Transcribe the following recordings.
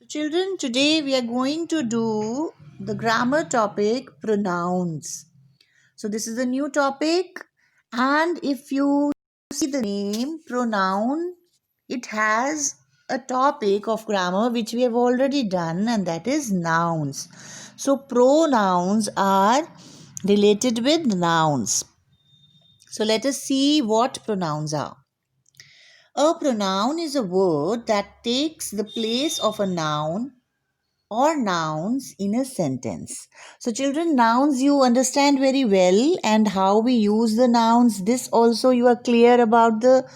So, children, today we are going to do the grammar topic pronouns. So, this is a new topic, and if you see the name pronoun, it has a topic of grammar which we have already done, and that is nouns. So, pronouns are related with nouns. So, let us see what pronouns are. A pronoun is a word that takes the place of a noun or nouns in a sentence. So, children, nouns you understand very well, and how we use the nouns. This also you are clear about the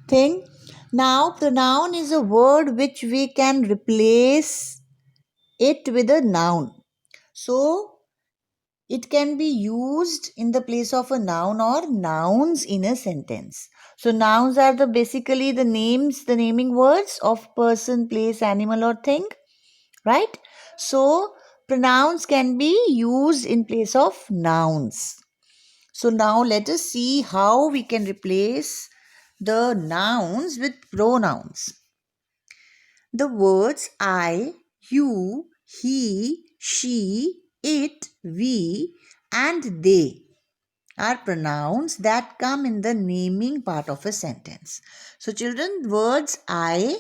thing. Now, pronoun is a word which we can replace it with a noun. So, it can be used in the place of a noun or nouns in a sentence. So, nouns are the basically the names, the naming words of person, place, animal, or thing, right? So pronouns can be used in place of nouns. So now let us see how we can replace the nouns with pronouns. The words I, you, he, she, it, we, and they are pronouns that come in the naming part of a sentence. So children, words I,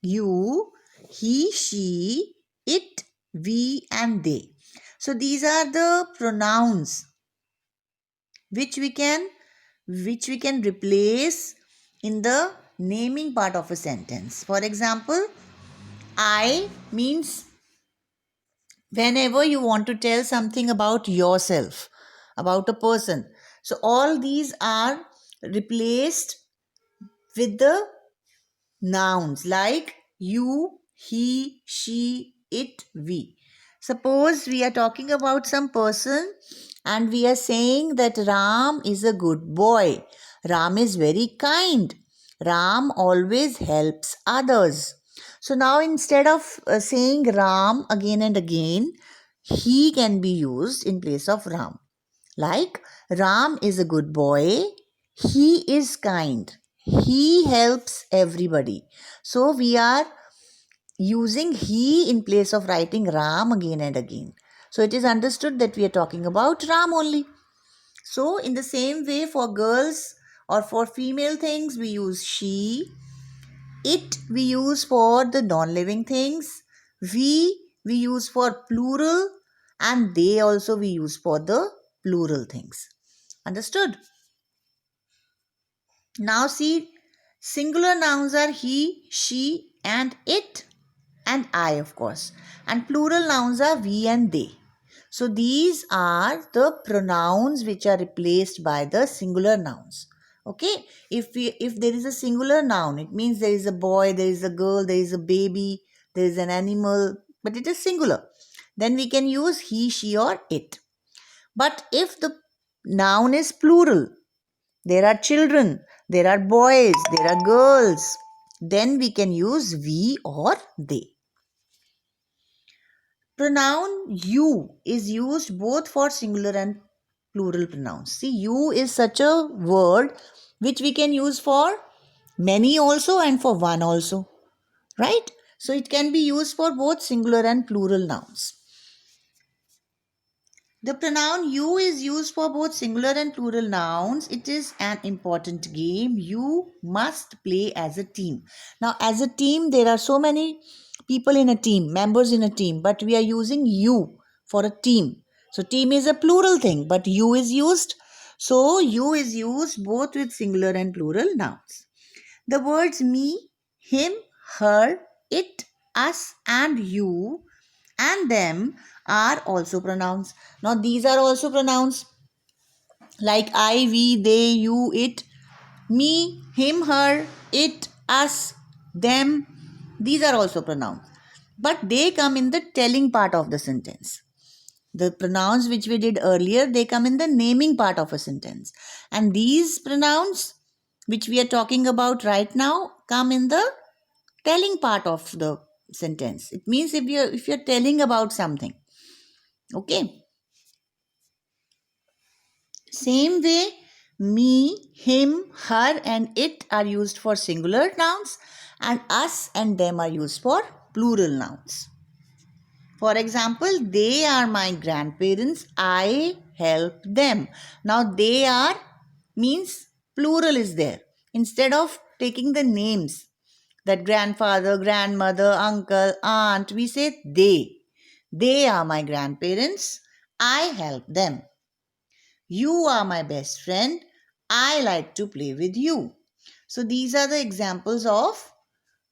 you, he, she, it, we, and they. So these are the pronouns which we can replace in the naming part of a sentence. For example, I means whenever you want to tell something about yourself, about a person. So all these are replaced with the nouns like you, he, she, it, we. Suppose we are talking about some person and we are saying that Ram is a good boy. Ram is very kind. Ram always helps others. So now instead of saying Ram again and again, he can be used in place of Ram. Like Ram is a good boy. He is kind. He helps everybody. So we are using he in place of writing Ram again and again. So it is understood that we are talking about Ram only. So in the same way, for girls or for female things, we use she. It we use for the non-living things. We use for plural, and they also we use for the plural things. Understood? Now see, singular nouns are he, she, and it, and I, of course. And plural nouns are we and they. So these are the pronouns which are replaced by the singular nouns. Okay, if there is a singular noun, it means there is a boy, there is a girl, there is a baby, there is an animal, but it is singular. Then we can use he, she, or it. But if the noun is plural, there are children, there are boys, there are girls, then we can use we or they. Pronoun you is used both for singular and plural pronouns. See, you is such a word which we can use for many also and for one also, right? So it can be used for both singular and plural nouns. The pronoun you is used for both singular and plural nouns. It is an important game. You must play as a team. Now, as a team, there are so many people in a team, members in a team, but we are using you for a team. So, team is a plural thing, but you is used. So, you is used both with singular and plural nouns. The words me, him, her, it, us, and you and them are also pronouns. Now, these are also pronouns like I, we, they, you, it, me, him, her, it, us, them. These are also pronouns. But they come in the telling part of the sentence. The pronouns which we did earlier, they come in the naming part of a sentence. And these pronouns which we are talking about right now come in the telling part of the sentence. It means if you're telling about something. Okay. Same way, me, him, her, and it are used for singular nouns, and us and them are used for plural nouns. For example, they are my grandparents. I help them. Now, they are means plural is there. Instead of taking the names, that grandfather, grandmother, uncle, aunt, we say they. They are my grandparents. I help them. You are my best friend. I like to play with you. So these are the examples of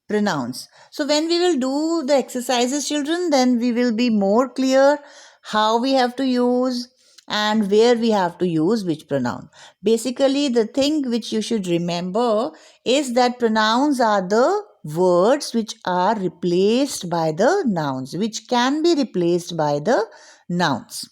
pronouns. So when we will do the exercises, children, then we will be more clear how we have to use and where we have to use which pronoun. Basically, the thing which you should remember is that pronouns are the words which are replaced by the nouns, which can be replaced by the nouns.